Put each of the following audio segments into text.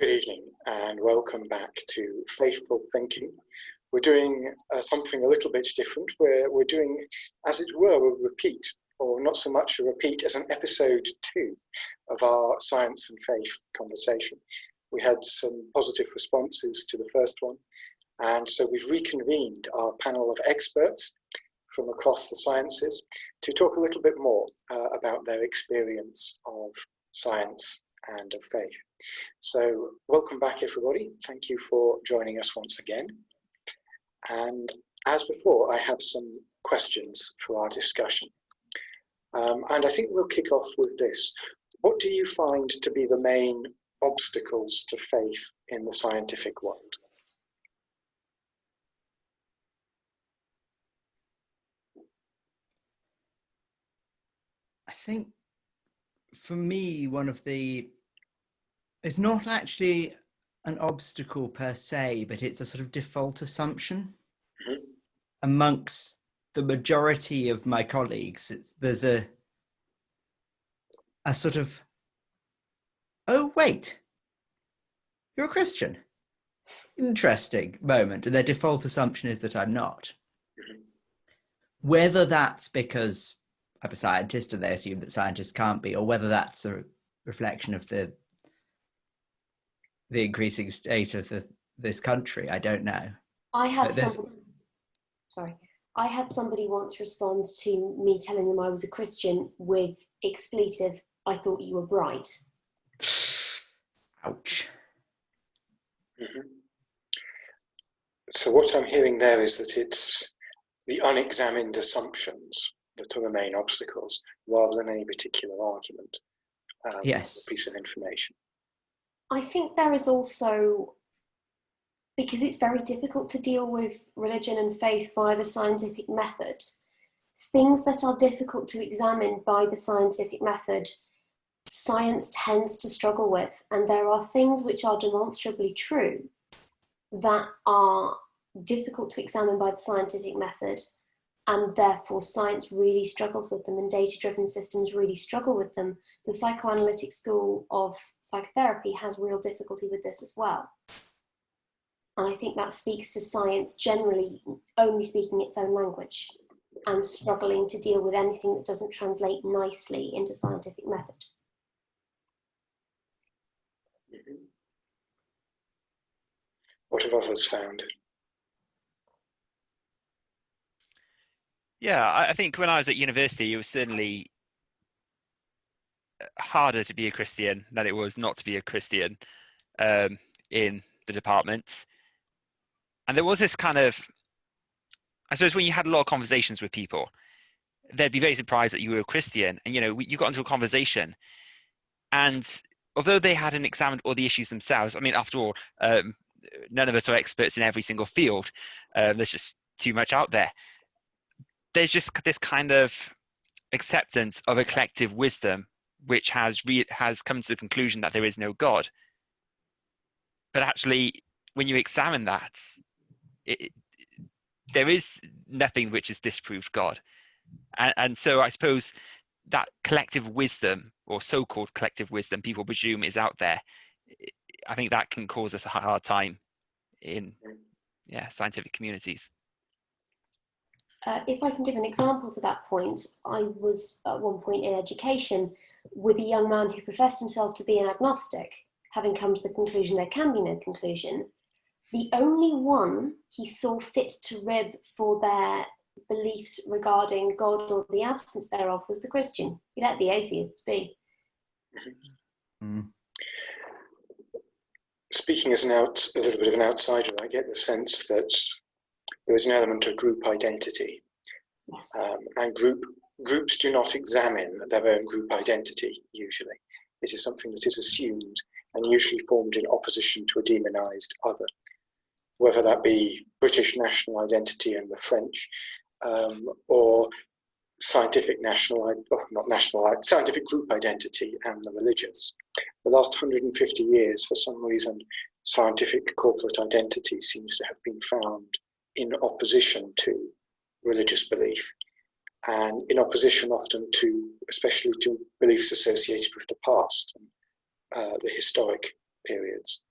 Good evening and welcome back to Faithful Thinking. We're doing something a little bit different. We're doing, as it were, a repeat, or not so much a repeat as an episode 2 of our science and faith conversation. We had some positive responses to the first one, and so we've reconvened our panel of experts from across the sciences to talk a little bit more about their experience of science and of faith. So welcome back, everybody. Thank you for joining us once again. And as before, I have some questions for our discussion. And I think we'll kick off with this. What do you find to be the main obstacles to faith in the scientific world? I think for me, it's not actually an obstacle per se, but it's a sort of default assumption amongst the majority of my colleagues. There's a sort of, oh, wait, you're a Christian. Interesting moment. And their default assumption is that I'm not. Whether that's because I'm a scientist and they assume that scientists can't be, or whether that's a reflection of the increasing state of this country, I don't know. I had somebody once respond to me telling them I was a Christian with expletive, "I thought you were bright." Ouch. Mm-hmm. So what I'm hearing there is that it's the unexamined assumptions that are the main obstacles, rather than any particular argument, yes, piece of information. I think there is also, because it's very difficult to deal with religion and faith via the scientific method, things that are difficult to examine by the scientific method, science tends to struggle with. And there are things which are demonstrably true that are difficult to examine by the scientific method, and therefore science really struggles with them, and data-driven systems really struggle with them. The psychoanalytic school of psychotherapy has real difficulty with this as well. And I think that speaks to science generally only speaking its own language and struggling to deal with anything that doesn't translate nicely into scientific method. What have others found? Yeah, I think when I was at university, it was certainly harder to be a Christian than it was not to be a Christian in the departments. And there was this kind of, I suppose when you had a lot of conversations with people, they'd be very surprised that you were a Christian. And, you got into a conversation, and although they hadn't examined all the issues themselves, I mean, after all, none of us are experts in every single field. There's just too much out there. There's just this kind of acceptance of a collective wisdom which has come to the conclusion that there is no God. But actually, when you examine that, there is nothing which has disproved God. And so I suppose that collective wisdom, or so-called collective wisdom, people presume is out there. I think that can cause us a hard time in scientific communities. If I can give an example to that point, I was at one point in education with a young man who professed himself to be an agnostic, having come to the conclusion there can be no conclusion. The only one he saw fit to rib for their beliefs regarding God or the absence thereof was the Christian. He let the atheists be. Speaking as a little bit of an outsider, I get the sense that there is an element of group identity. Yes. And groups do not examine their own group identity, usually. It is something that is assumed and usually formed in opposition to a demonized other, whether that be British national identity and the French, or scientific scientific group identity and the religious. The last 150 years, for some reason, scientific corporate identity seems to have been found in opposition to religious belief, and in opposition often especially to beliefs associated with the past and the historic periods.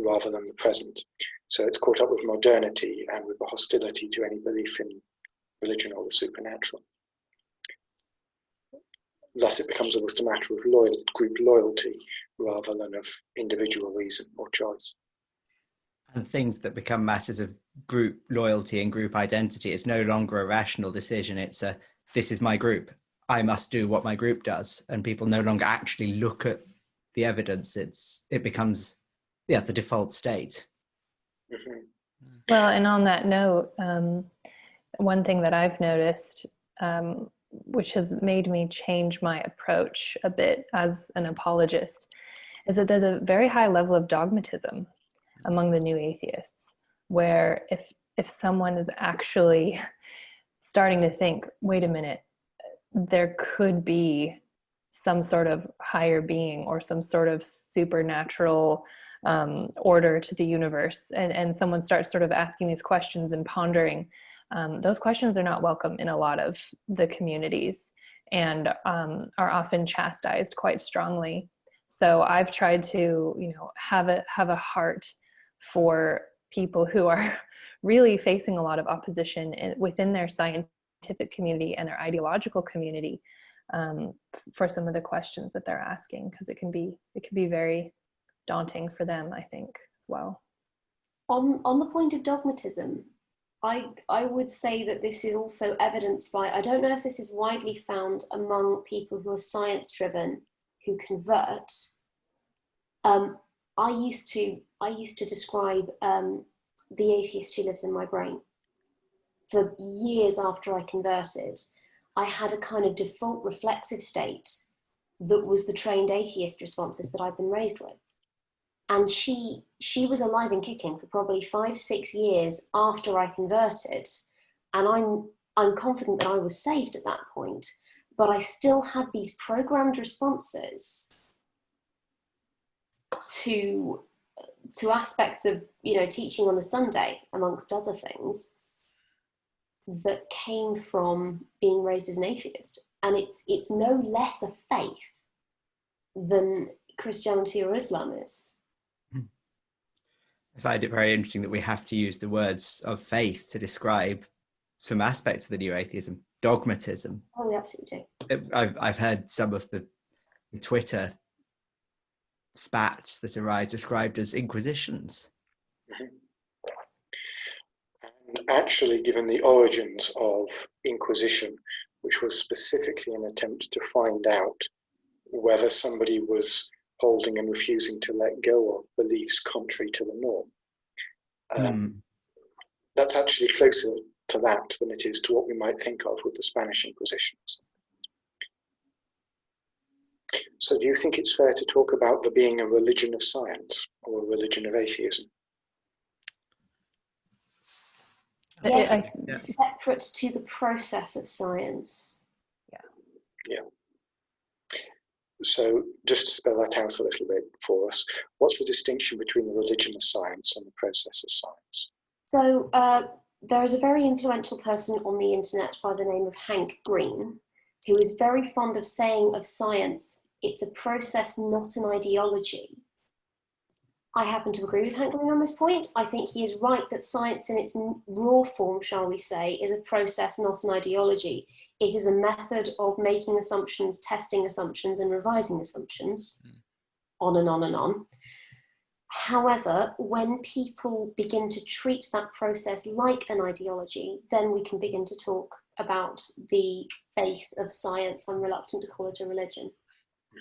rather than the present. So it's caught up with modernity and with the hostility to any belief in religion or the supernatural. Thus, it becomes almost a matter of group loyalty rather than of individual reason or choice. And things that become matters of group loyalty and group identity, it's no longer a rational decision. It's a, this is my group, I must do what my group does. And people no longer actually look at the evidence. It becomes, the default state. Mm-hmm. Well, and on that note, one thing that I've noticed, which has made me change my approach a bit as an apologist, is that there's a very high level of dogmatism among the new atheists, where if someone is actually starting to think, wait a minute, there could be some sort of higher being or some sort of supernatural order to the universe, and someone starts sort of asking these questions and pondering, those questions are not welcome in a lot of the communities and are often chastised quite strongly. So I've tried to, have a heart for people who are really facing a lot of opposition within their scientific community and their ideological community, for some of the questions that they're asking, because it can be very daunting for them, I think, as well. On the point of dogmatism, I would say that this is also evidenced by, I don't know if this is widely found among people who are science driven who convert. I used to describe the atheist who lives in my brain. For years after I converted, I had a kind of default reflexive state that was the trained atheist responses that I've been raised with. And she was alive and kicking for probably 5-6 years after I converted. And I'm confident that I was saved at that point, but I still had these programmed responses to aspects of, teaching on a Sunday, amongst other things, that came from being raised as an atheist. And it's no less a faith than Christianity or Islam is. I find it very interesting that we have to use the words of faith to describe some aspects of the new atheism. Dogmatism. Oh, we absolutely do. I've heard some of the Twitter spats that arise described as inquisitions. Mm-hmm. And actually, given the origins of Inquisition, which was specifically an attempt to find out whether somebody was holding and refusing to let go of beliefs contrary to the norm. That's actually closer to that than it is to what we might think of with the Spanish Inquisitions. So do you think it's fair to talk about there being a religion of science or a religion of atheism? Yes, separate to the process of science. Yeah. So just to spell that out a little bit for us, what's the distinction between the religion of science and the process of science? So there is a very influential person on the internet by the name of Hank Green, who is very fond of saying of science, it's a process, not an ideology. I happen to agree with Hank Green on this point. I think he is right that science in its raw form, shall we say, is a process, not an ideology. It is a method of making assumptions, testing assumptions, and revising assumptions, on and on and on. However, when people begin to treat that process like an ideology, then we can begin to talk about the faith of science. I'm reluctant to call it a religion,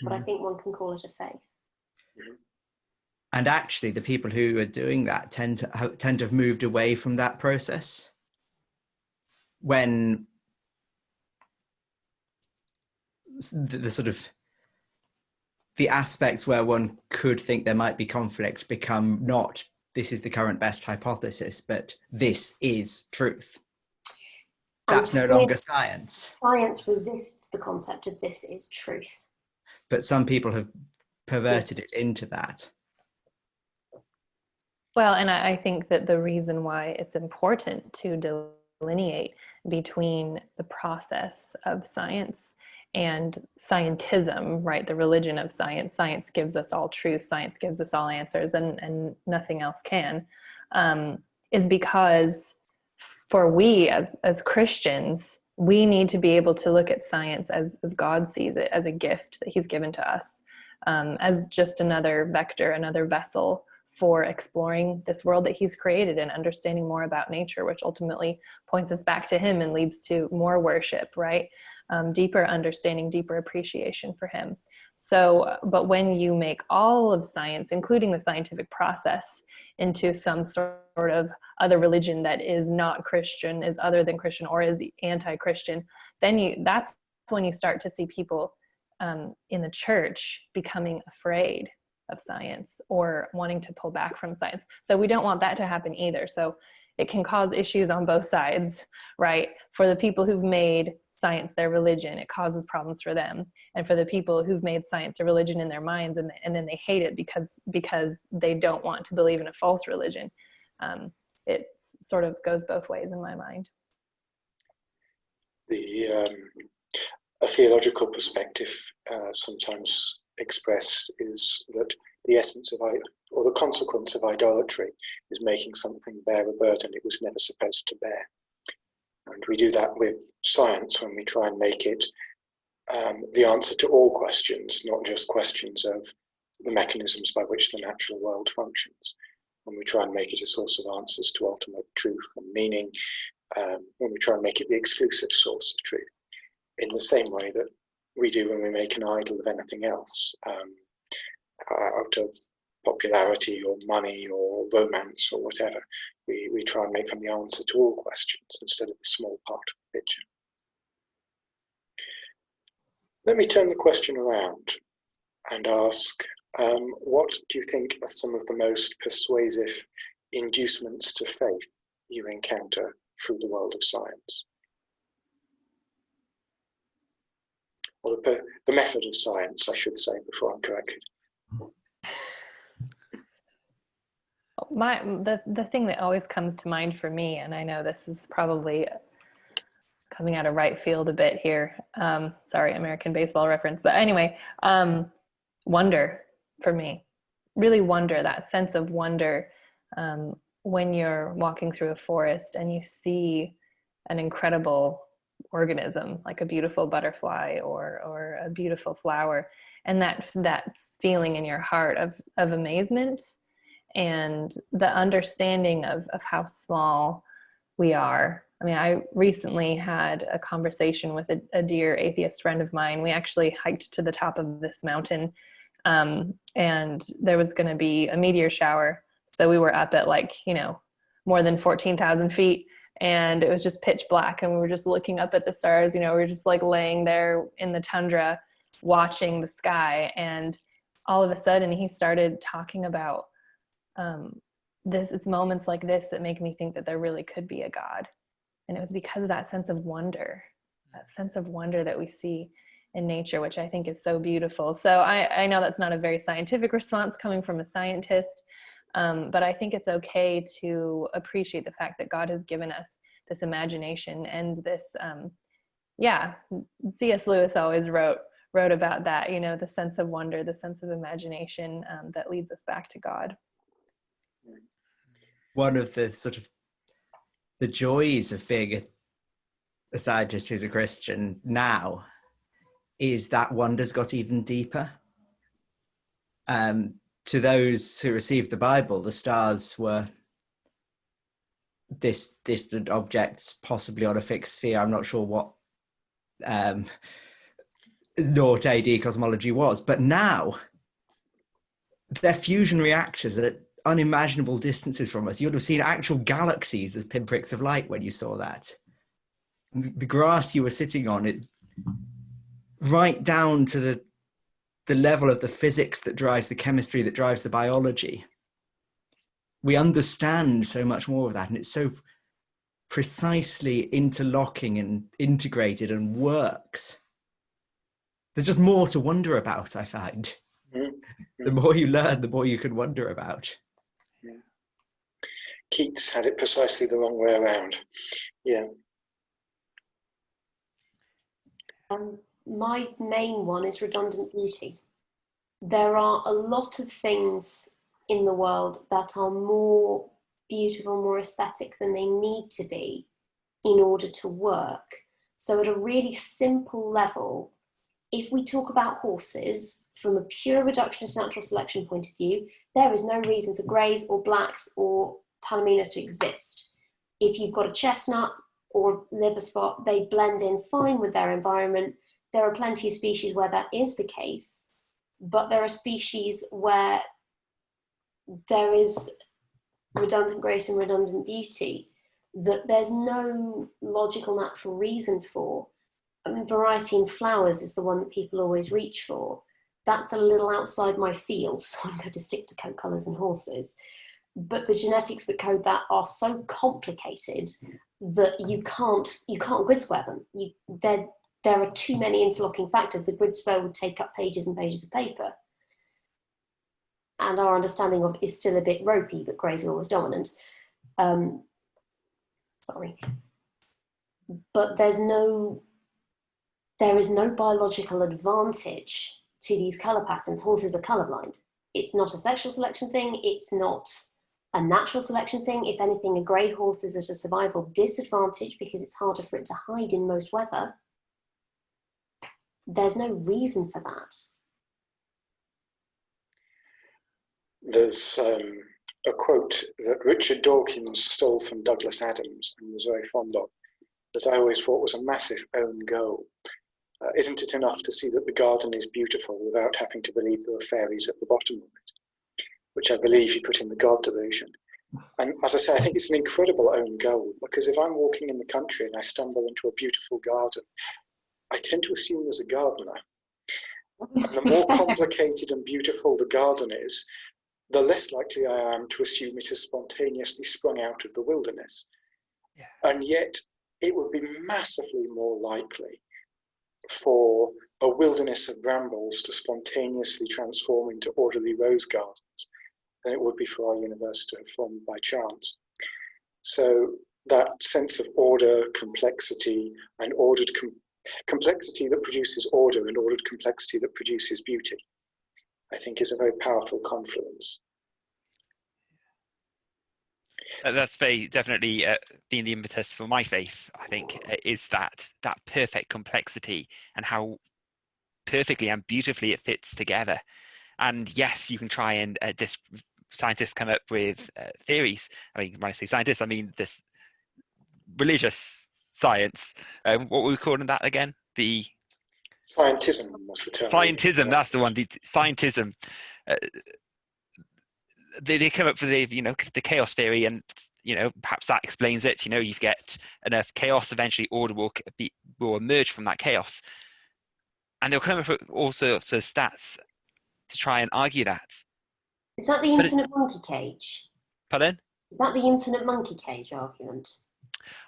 but I think one can call it a faith. And actually, the people who are doing that tend to have moved away from that process. When the sort of the aspects where one could think there might be conflict become not this is the current best hypothesis, but this is truth. That's no longer science. Science resists the concept of this is truth. But some people have perverted it into that. Well, and I think that the reason why it's important to delineate between the process of science and scientism, right? The religion of science. Science gives us all truth. Science gives us all answers, and nothing else can. Is because for we as Christians, we need to be able to look at science as God sees it, as a gift that he's given to us, as just another vector, another vessel for exploring this world that he's created and understanding more about nature, which ultimately points us back to him and leads to more worship, right? Deeper understanding, deeper appreciation for him. So, but when you make all of science, including the scientific process, into some sort of other religion that is not Christian, is other than Christian, or is anti-Christian, then that's when you start to see people in the church becoming afraid of science or wanting to pull back from science. So we don't want that to happen either. So it can cause issues on both sides, right? For the people who've made science their religion, it causes problems for them. And for the people who've made science a religion in their minds, and then they hate it because they don't want to believe in a false religion. It sort of goes both ways in my mind. A theological perspective sometimes expressed is that the essence of or the consequence of idolatry is making something bear a burden it was never supposed to bear. And we do that with science when we try and make it the answer to all questions, not just questions of the mechanisms by which the natural world functions. When we try and make it a source of answers to ultimate truth and meaning, when we try and make it the exclusive source of truth, in the same way that we do when we make an idol of anything else, out of popularity or money or romance or whatever. We try and make them the answer to all questions instead of a small part of the picture. Let me turn the question around and ask, what do you think are some of the most persuasive inducements to faith you encounter through the world of science? Or the method of science, I should say, before I'm corrected. The thing that always comes to mind for me, and I know this is probably coming out of right field a bit here, sorry, American baseball reference, but anyway, wonder for me, really wonder, that sense of wonder, when you're walking through a forest and you see an incredible organism, like a beautiful butterfly or a beautiful flower, and that feeling in your heart of amazement, and the understanding of how small we are. I mean, I recently had a conversation with a dear atheist friend of mine. We actually hiked to the top of this mountain, and there was going to be a meteor shower. So we were up at more than 14,000 feet, and it was just pitch black, and we were just looking up at the stars. We were just like laying there in the tundra watching the sky, and all of a sudden he started talking about it's moments like this that make me think that there really could be a God. And it was because of that sense of wonder that we see in nature, which I think is so beautiful. So I know that's not a very scientific response coming from a scientist, but I think it's okay to appreciate the fact that God has given us this imagination and this, C.S. Lewis always wrote about that, the sense of wonder, the sense of imagination that leads us back to God. One of the sort of the joys of being a scientist who's a Christian now is that wonder's got even deeper. To those who received the Bible, the stars were distant objects, possibly on a fixed sphere. I'm not sure what naught AD cosmology was, but now they're fusion reactors at unimaginable distances from us. You'd have seen actual galaxies as pinpricks of light when you saw that. The grass you were sitting on, it right down to the level of the physics that drives the chemistry, that drives the biology. We understand so much more of that, and it's so precisely interlocking and integrated and works. There's just more to wonder about, I find. Mm-hmm. The more you learn, the more you can wonder about. Yeah. Keats had it precisely the wrong way around. Yeah. my main one is redundant beauty. There are a lot of things in the world that are more beautiful, more aesthetic than they need to be in order to work. So at a really simple level, if we talk about horses from a pure reductionist natural selection point of view, there is no reason for greys or blacks or palominas to exist. If you've got a chestnut or liver spot, they blend in fine with their environment. There are plenty of species where that is the case, but there are species where there is redundant grace and redundant beauty that there's no logical natural reason for. I mean, variety in flowers is the one that people always reach for. That's a little outside my field, so I'm going to stick to coat colours and horses. But the genetics that code that are so complicated that you can't grid square them. There are too many interlocking factors. The grid square would take up pages and pages of paper. And our understanding of it is still a bit ropey, but greys are always dominant. But there is no biological advantage to these colour patterns. Horses are colourblind. It's not a sexual selection thing. It's not a natural selection thing. If anything, a grey horse is at a survival disadvantage because it's harder for it to hide in most weather. There's no reason for that. There's a quote that Richard Dawkins stole from Douglas Adams and was very fond of, that I always thought was a massive own goal. Isn't it enough to see that the garden is beautiful without having to believe there are fairies at the bottom of it? Which I believe he put in the God delusion. And as I say, I think it's an incredible own goal, because if I'm walking in the country and I stumble into a beautiful garden, I tend to assume there's a gardener. And the more complicated and beautiful the garden is, the less likely I am to assume it has spontaneously sprung out of the wilderness. Yeah. And yet, it would be massively more likely for a wilderness of brambles to spontaneously transform into orderly rose gardens than it would be for our universe to have formed by chance. So that sense of order, complexity, and ordered complexity that produces order and ordered complexity that produces beauty, I think is a very powerful confluence. That's very definitely been the impetus for my faith, I think, is that perfect complexity and how perfectly and beautifully it fits together. And yes, you can try and scientists come up with theories. I mean, when I say scientists, I mean this religious science. What were we calling that again? The scientism was the term. Scientism, that's the one. The scientism. They come up with the chaos theory, and perhaps that explains it. You get enough chaos, eventually order will emerge from that chaos, and they'll come up with all sorts of stats to try and argue that. Is that the infinite monkey cage? Pardon? Is that the infinite monkey cage argument?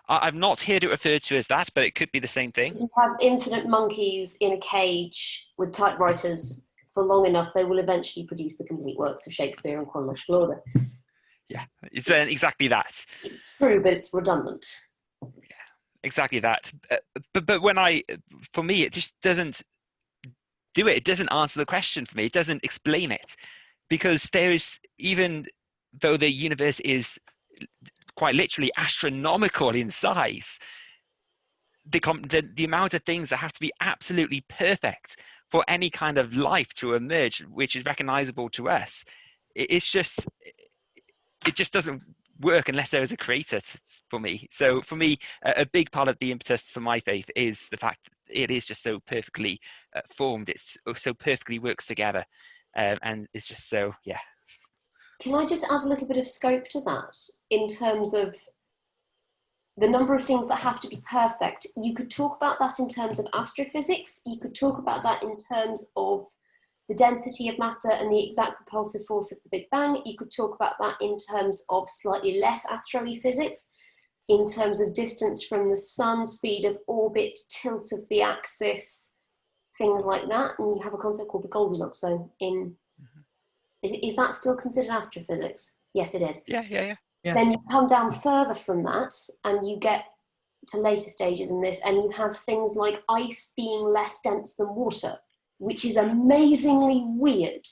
I've not heard it referred to as that, but it could be the same thing. If you have infinite monkeys in a cage with typewriters for long enough, they will eventually produce the complete works of Shakespeare in chronological order. Yeah, it's exactly that. It's true, but it's redundant. Yeah, exactly that. But for me, it just doesn't do it. It doesn't answer the question for me. It doesn't explain it, because there is, even though the universe is quite literally astronomical in size, the amount of things that have to be absolutely perfect for any kind of life to emerge, which is recognizable to us, it just doesn't work unless there is a creator for me. So for me, a big part of the impetus for my faith is the fact that it is just so perfectly formed. It's so perfectly works together, and it's just so, yeah. Can I just add a little bit of scope to that in terms of the number of things that have to be perfect? You could talk about that in terms of astrophysics. You could talk about that in terms of the density of matter and the exact propulsive force of the Big Bang. You could talk about that in terms of slightly less astro-y physics, in terms of distance from the sun, speed of orbit, tilt of the axis, things like that. And you have a concept called the Goldilocks zone in... Is that still considered astrophysics? Yes, it is. Yeah. Then you come down further from that and you get to later stages in this, and you have things like ice being less dense than water, which is amazingly weird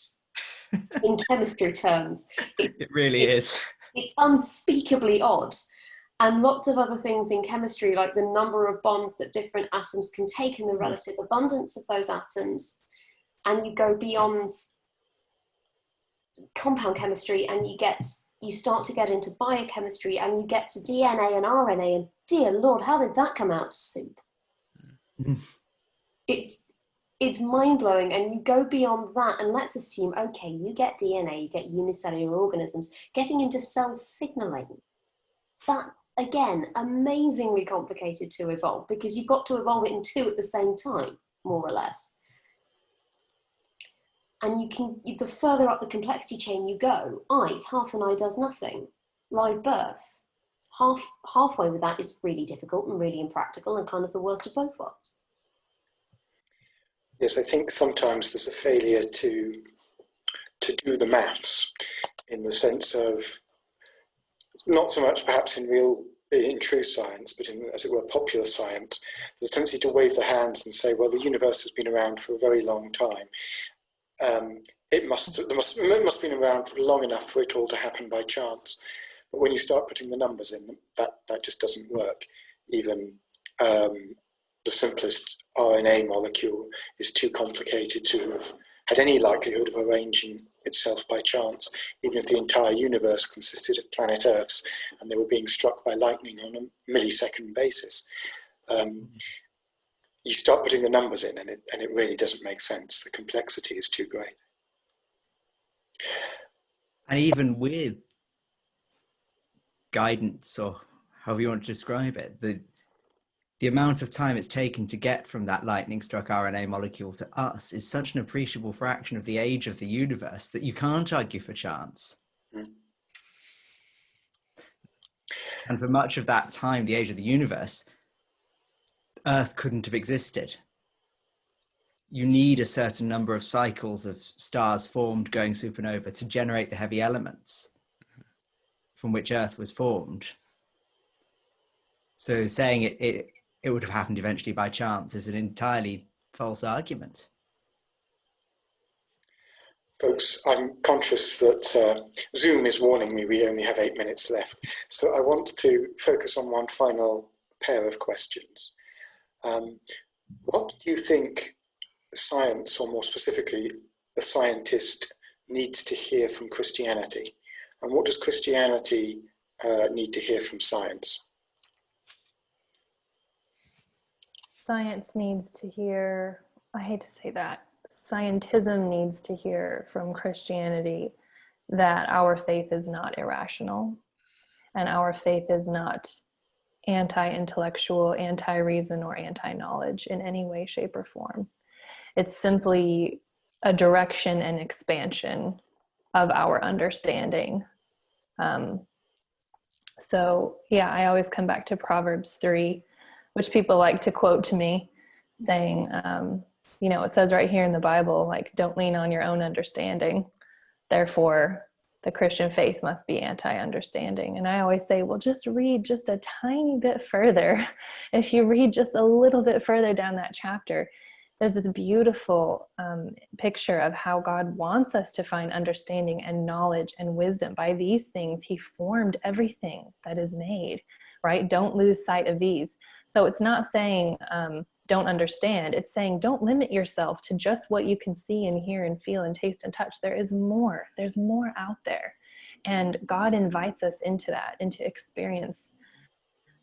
in chemistry terms. It really is. It's unspeakably odd. And lots of other things in chemistry, like the number of bonds that different atoms can take and the relative abundance of those atoms. And you go beyond compound chemistry and you start to get into biochemistry, and you get to DNA and RNA, and dear Lord, how did that come out of soup? It's mind-blowing, and you go beyond that, and let's assume, okay, you get DNA, you get unicellular organisms, getting into cell signaling. That's, again, amazingly complicated to evolve, because you've got to evolve it in two at the same time, more or less. And the further up the complexity chain you go, ice, half an eye does nothing. Live birth, halfway with that is really difficult and really impractical and kind of the worst of both worlds. Yes, I think sometimes there's a failure to do the maths, in the sense of, not so much perhaps in true science, but in, as it were, popular science. There's a tendency to wave the hands and say, well, the universe has been around for a very long time. It must have been around for long enough for it all to happen by chance. But when you start putting the numbers in, that just doesn't work. Even the simplest RNA molecule is too complicated to have had any likelihood of arranging itself by chance, even if the entire universe consisted of planet Earths and they were being struck by lightning on a millisecond basis. You start putting the numbers in and it really doesn't make sense. The complexity is too great. And even with guidance, or however you want to describe it, the amount of time it's taken to get from that lightning struck RNA molecule to us is such an appreciable fraction of the age of the universe that you can't argue for chance. And for much of that time, the age of the universe, Earth couldn't have existed. You need a certain number of cycles of stars formed going supernova to generate the heavy elements from which Earth was formed. So saying it would have happened eventually by chance is an entirely false argument. Folks, I'm conscious that Zoom is warning me we only have 8 minutes left. So I want to focus on one final pair of questions. What do you think science, or more specifically, the scientist, needs to hear from Christianity? And what does Christianity need to hear from science? Science needs to hear, I hate to say that, scientism needs to hear from Christianity that our faith is not irrational, and our faith is not anti-intellectual, anti-reason, or anti-knowledge in any way, shape, or form. It's simply a direction and expansion of our understanding. So yeah, I always come back to Proverbs 3, which people like to quote to me, saying, it says right here in the Bible, like, don't lean on your own understanding. Therefore, the Christian faith must be anti-understanding. And I always say, well, just read just a tiny bit further. If you read just a little bit further down that chapter, there's this beautiful picture of how God wants us to find understanding and knowledge and wisdom. By these things, he formed everything that is made, right? Don't lose sight of these. So it's not saying don't understand. It's saying don't limit yourself to just what you can see and hear and feel and taste and touch. There is more. There's more out there. And God invites us into that, into experience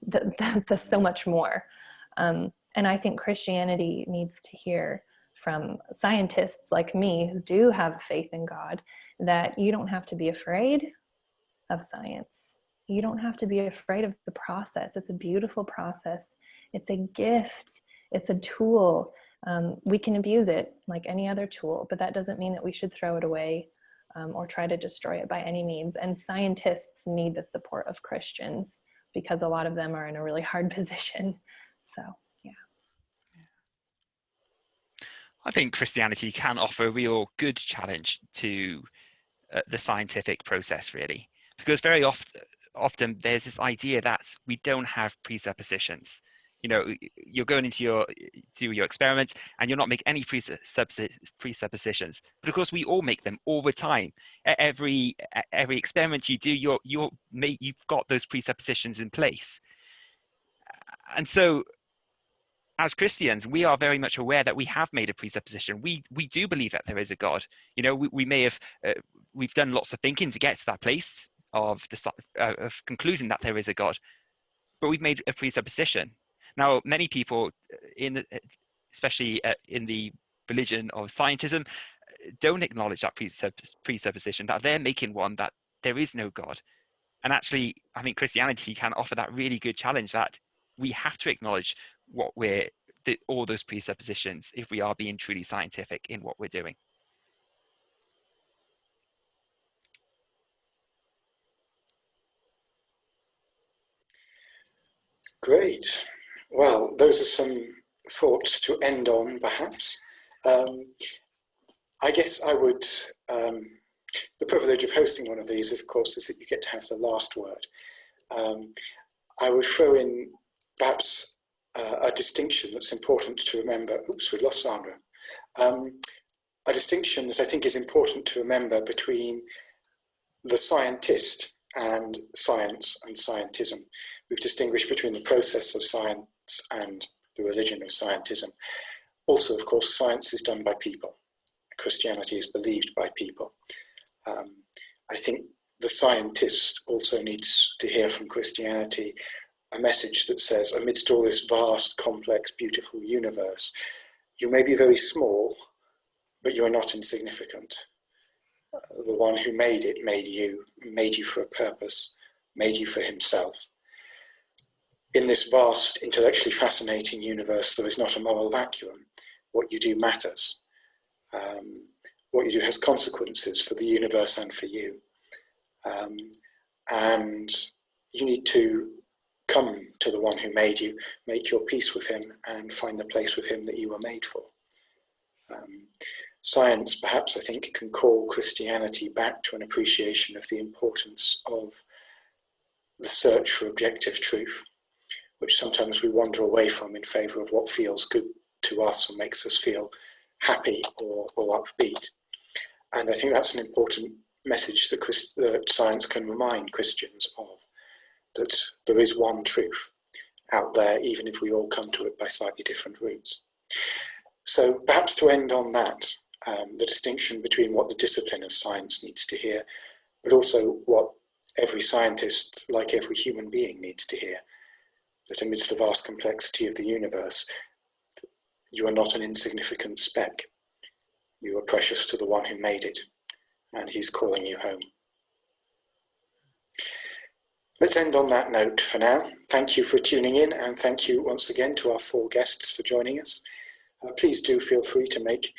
the so much more. And I think Christianity needs to hear from scientists like me who do have faith in God that you don't have to be afraid of science. You don't have to be afraid of the process. It's a beautiful process. It's a gift. It's a tool. We can abuse it like any other tool, but that doesn't mean that we should throw it away or try to destroy it by any means. And scientists need the support of Christians because a lot of them are in a really hard position. So, yeah. I think Christianity can offer a real good challenge to the scientific process, really, because very often often there's this idea that we don't have presuppositions. You know, you're going into your experiments and you're not making any presuppositions. But of course, we all make them all the time. Every experiment you do, you've got those presuppositions in place. And so, as Christians, we are very much aware that we have made a presupposition. We do believe that there is a God. You know, we may have we've done lots of thinking to get to that place of concluding that there is a God, but we've made a presupposition. Now, many people, especially in the religion of scientism, don't acknowledge that presupposition, that they're making one, that there is no God. And actually, I think Christianity can offer that really good challenge that we have to acknowledge all those presuppositions if we are being truly scientific in what we're doing. Great. Well, those are some thoughts to end on, perhaps. I guess I would, the privilege of hosting one of these, of course, is that you get to have the last word. I would throw in perhaps a distinction that's important to remember. Oops, we lost Sandra. A distinction that I think is important to remember between the scientist and science and scientism. We've distinguished between the process of science and the religion of scientism. Also, of course, science is done by people. Christianity is believed by people. I think the scientist also needs to hear from Christianity a message that says, amidst all this vast, complex, beautiful universe, you may be very small, but you are not insignificant. The one who made it made you for a purpose, made you for himself. In this vast, intellectually fascinating universe, there is not a moral vacuum. What you do matters. What you do has consequences for the universe and for you. And you need to come to the one who made you, make your peace with him, and find the place with him that you were made for. Science, perhaps, I think, can call Christianity back to an appreciation of the importance of the search for objective truth, which sometimes we wander away from in favour of what feels good to us or makes us feel happy or upbeat. And I think that's an important message that science can remind Christians of, that there is one truth out there, even if we all come to it by slightly different routes. So perhaps to end on that, the distinction between what the discipline of science needs to hear, but also what every scientist, like every human being, needs to hear, that amidst the vast complexity of the universe, you are not an insignificant speck. You are precious to the one who made it, and he's calling you home. Let's end on that note for now. Thank you for tuning in, and thank you once again to our 4 guests for joining us. Please do feel free to make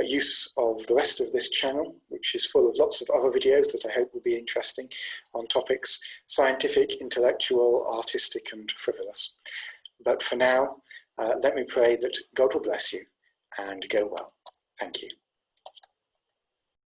use of the rest of this channel, which is full of lots of other videos that I hope will be interesting on topics scientific, intellectual, artistic, and frivolous. But for now, let me pray that God will bless you and go well. Thank you.